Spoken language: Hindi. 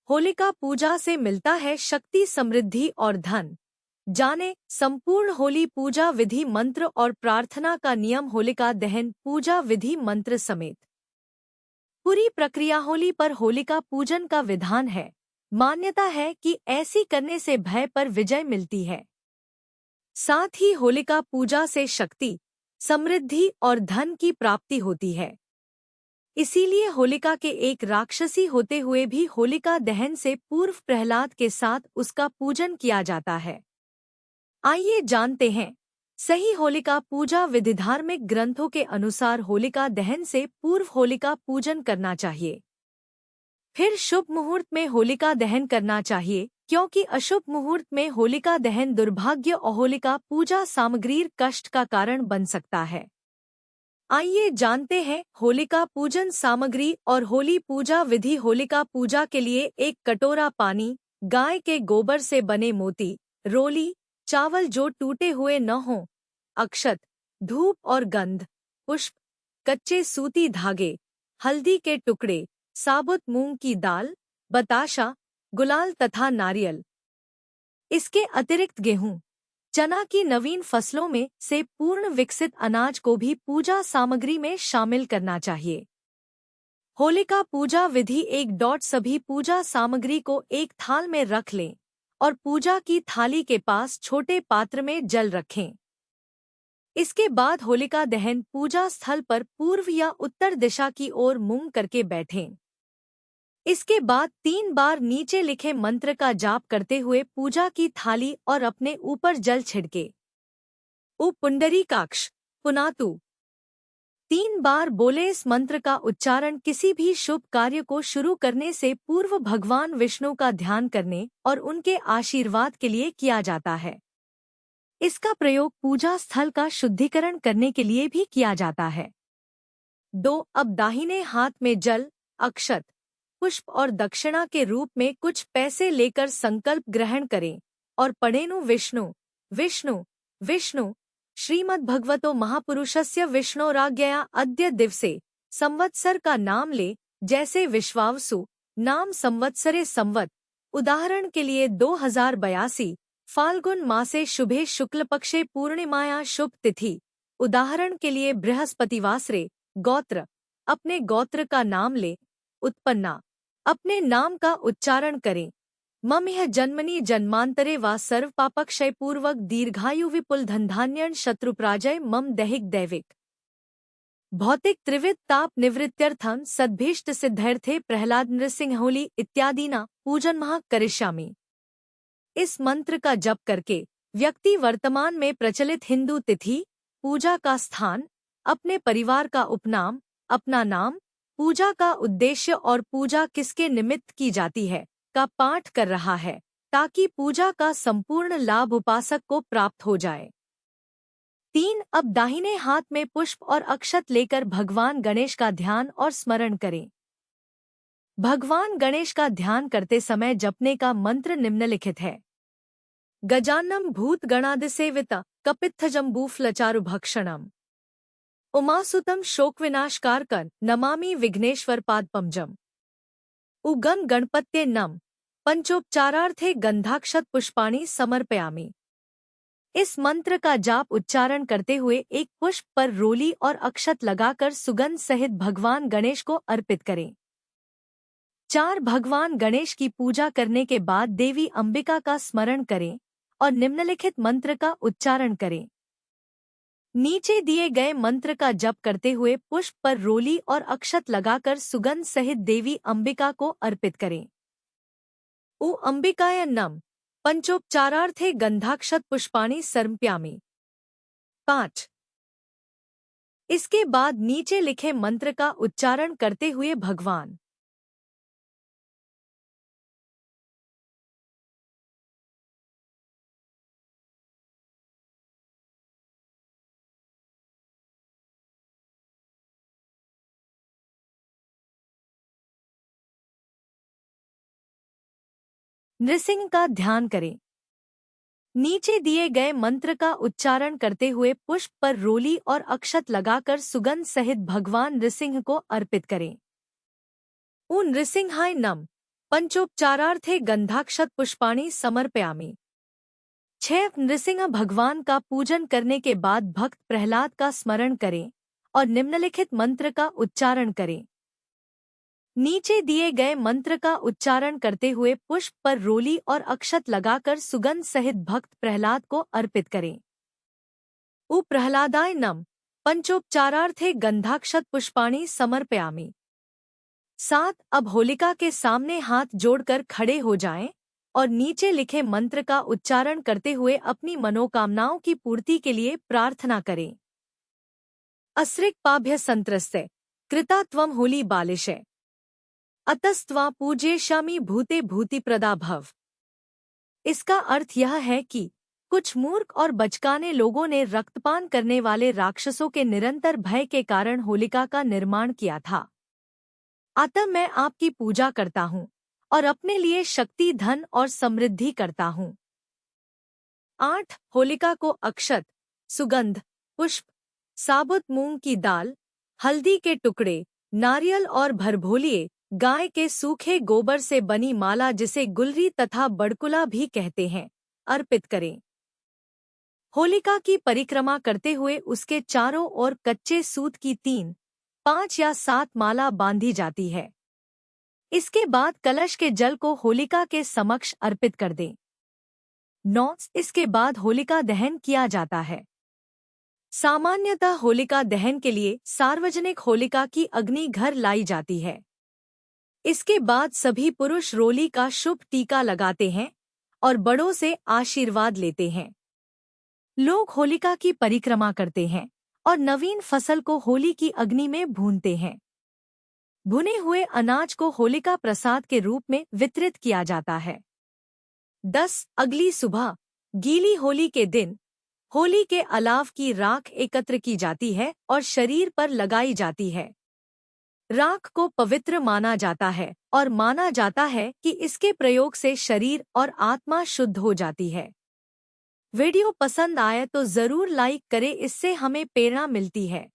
होलिका पूजा से मिलता है शक्ति, समृद्धि और धन। जाने संपूर्ण होली पूजा विधि, मंत्र और प्रार्थना का नियम। होलिका दहन पूजा विधि मंत्र समेत पूरी प्रक्रिया। होली पर होलिका पूजन का विधान है। मान्यता है कि ऐसी करने से भय पर विजय मिलती है। साथ ही होलिका पूजा से शक्ति, समृद्धि और धन की प्राप्ति होती है। इसीलिए होलिका के एक राक्षसी होते हुए भी होलिका दहन से पूर्व प्रहलाद के साथ उसका पूजन किया जाता है। आइए जानते हैं सही होलिका पूजा विधि। धार्मिक ग्रंथों के अनुसार होलिका दहन से पूर्व होलिका पूजन करना चाहिए। फिर शुभ मुहूर्त में होलिका दहन करना चाहिए, क्योंकि अशुभ मुहूर्त में होलिका दहन दुर्भाग्य और होलिका पूजा सामग्री कष्ट का कारण बन सकता है। आइए जानते हैं होलिका पूजन सामग्री और होली पूजा विधि। होलिका पूजा के लिए 1 कटोरा पानी, गाय के गोबर से बने मोती, रोली, चावल जो टूटे हुए न हों, अक्षत, धूप और गंध, पुष्प, कच्चे सूती धागे, हल्दी के टुकड़े, साबुत मूंग की दाल, बताशा, गुलाल तथा नारियल। इसके अतिरिक्त गेहूं, चना की नवीन फसलों में से पूर्ण विकसित अनाज को भी पूजा सामग्री में शामिल करना चाहिए। होलिका पूजा विधि 1. सभी पूजा सामग्री को एक थाल में रख लें और पूजा की थाली के पास छोटे पात्र में जल रखें। इसके बाद होलिका दहन पूजा स्थल पर पूर्व या उत्तर दिशा की ओर मुंह करके बैठें। इसके बाद 3 बार नीचे लिखे मंत्र का जाप करते हुए पूजा की थाली और अपने ऊपर जल छिड़के। उ पुंडरीकाक्ष पुनातु 3 बार बोले। इस मंत्र का उच्चारण किसी भी शुभ कार्य को शुरू करने से पूर्व भगवान विष्णु का ध्यान करने और उनके आशीर्वाद के लिए किया जाता है। इसका प्रयोग पूजा स्थल का शुद्धिकरण करने के लिए भी किया जाता है। 2. अब दाहिने हाथ में जल, अक्षत, पुष्प और दक्षिणा के रूप में कुछ पैसे लेकर संकल्प ग्रहण करें और पढ़ेनु विष्णु विष्णु विष्णु श्रीमद्भगवतो महापुरुषस्य विष्णोराज्ञया अद्य दिवसे संवत्सर का नाम ले, जैसे विश्वावसु नाम संवत्सरे संवत। उदाहरण के लिए 2082 फाल्गुन मासे शुभे शुक्ल पक्षे पूर्णिमाया शुभ तिथि। उदाहरण के लिए बृहस्पतिवासरे। गोत्र, अपने गोत्र का नाम ले। उत्पन्ना, अपने नाम का उच्चारण करें। मम यह जन्मनि जन्मांतरे वा सर्व पापक्षय पूर्वक दीर्घायु विपुल धनधान्यन शत्रुपराजय मम दैहिक दैविक भौतिक त्रिविध ताप निवृत्त्यर्थं सद्भीष्ट सिद्धर्थे प्रहलाद नृसिंह होली इत्यादि पूजन महा करिष्यामि। इस मंत्र का जप करके व्यक्ति वर्तमान में प्रचलित हिंदू तिथि, पूजा का स्थान, अपने परिवार का उपनाम, अपना नाम, पूजा का उद्देश्य और पूजा किसके निमित्त की जाती है का पाठ कर रहा है, ताकि पूजा का संपूर्ण लाभ उपासक को प्राप्त हो जाए। 3. अब दाहिने हाथ में पुष्प और अक्षत लेकर भगवान गणेश का ध्यान और स्मरण करें। भगवान गणेश का ध्यान करते समय जपने का मंत्र निम्नलिखित है। गजानम भूत गणादिसेवित कपित्थजम्बूफलचारुभक्षणम् उमासुतम शोकविनाशकारकं नमामि विघ्नेश्वर पादपंजम। उगन गणपत्ये नम पंचोपचारार्थे गंधाक्षत पुष्पाणि समर्पयामि। इस मंत्र का जाप उच्चारण करते हुए एक पुष्प पर रोली और अक्षत लगाकर सुगंध सहित भगवान गणेश को अर्पित करें। 4. भगवान गणेश की पूजा करने के बाद देवी अंबिका का स्मरण करें और निम्नलिखित मंत्र का उच्चारण करें। नीचे दिए गए मंत्र का जप करते हुए पुष्प पर रोली और अक्षत लगाकर सुगंध सहित देवी अंबिका को अर्पित करें। उ अंबिकाय नम पंचोपचारार्थे गंधाक्षत पुष्पाणि समर्पयामि। 5. इसके बाद नीचे लिखे मंत्र का उच्चारण करते हुए भगवान नृसिंह का ध्यान करें। नीचे दिए गए मंत्र का उच्चारण करते हुए पुष्प पर रोली और अक्षत लगाकर सुगंध सहित भगवान नृसिंह को अर्पित करें। उ नृसिंहाय नम पंचोपचारार्थे गंधाक्षत पुष्पाणि समर्पयामि। 6 नृसिंह भगवान का पूजन करने के बाद भक्त प्रहलाद का स्मरण करें और निम्नलिखित मंत्र का उच्चारण करें। नीचे दिए गए मंत्र का उच्चारण करते हुए पुष्प पर रोली और अक्षत लगाकर सुगंध सहित भक्त प्रहलाद को अर्पित करें। उ प्रहलादाय नम। पंचोपचारार्थे गंधाक्षत पुष्पाणि समर्पयामि। 7 अब होलिका के सामने हाथ जोड़कर खड़े हो जाएं और नीचे लिखे मंत्र का उच्चारण करते हुए अपनी मनोकामनाओं की पूर्ति के लिए प्रार्थना करें। अस्रिक्पाभ्य संत्रस्ते कृता त्वं होली बालिशे अतस्त्वा पूज्येष्यामि भूते भूतिप्रदा भव। इसका अर्थ यह है कि कुछ मूर्ख और बचकाने लोगों ने रक्तपान करने वाले राक्षसों के निरंतर भय के कारण होलिका का निर्माण किया था। अतः मैं आपकी पूजा करता हूँ और अपने लिए शक्ति, धन और समृद्धि करता हूँ। 8 होलिका को अक्षत, सुगंध, पुष्प, साबुत मूंग की दाल, हल्दी के टुकड़े, नारियल और भरभोलिए गाय के सूखे गोबर से बनी माला जिसे गुलरी तथा बड़कुला भी कहते हैं, अर्पित करें। होलिका की परिक्रमा करते हुए उसके चारों ओर कच्चे सूत की 3, 5 या 7 माला बांधी जाती है। इसके बाद कलश के जल को होलिका के समक्ष अर्पित कर दें। 9 इसके बाद होलिका दहन किया जाता है। सामान्यतः होलिका दहन के लिए सार्वजनिक होलिका की अग्नि घर लाई जाती है। इसके बाद सभी पुरुष रोली का शुभ टीका लगाते हैं और बड़ों से आशीर्वाद लेते हैं। लोग होलिका की परिक्रमा करते हैं और नवीन फसल को होली की अग्नि में भूनते हैं। भुने हुए अनाज को होलिका प्रसाद के रूप में वितरित किया जाता है। 10 अगली सुबह गीली होली के दिन होली के अलाव की राख एकत्र की जाती है और शरीर पर लगाई जाती है। राख को पवित्र माना जाता है और माना जाता है कि इसके प्रयोग से शरीर और आत्मा शुद्ध हो जाती है। वीडियो पसंद आए तो जरूर लाइक करें, इससे हमें प्रेरणा मिलती है।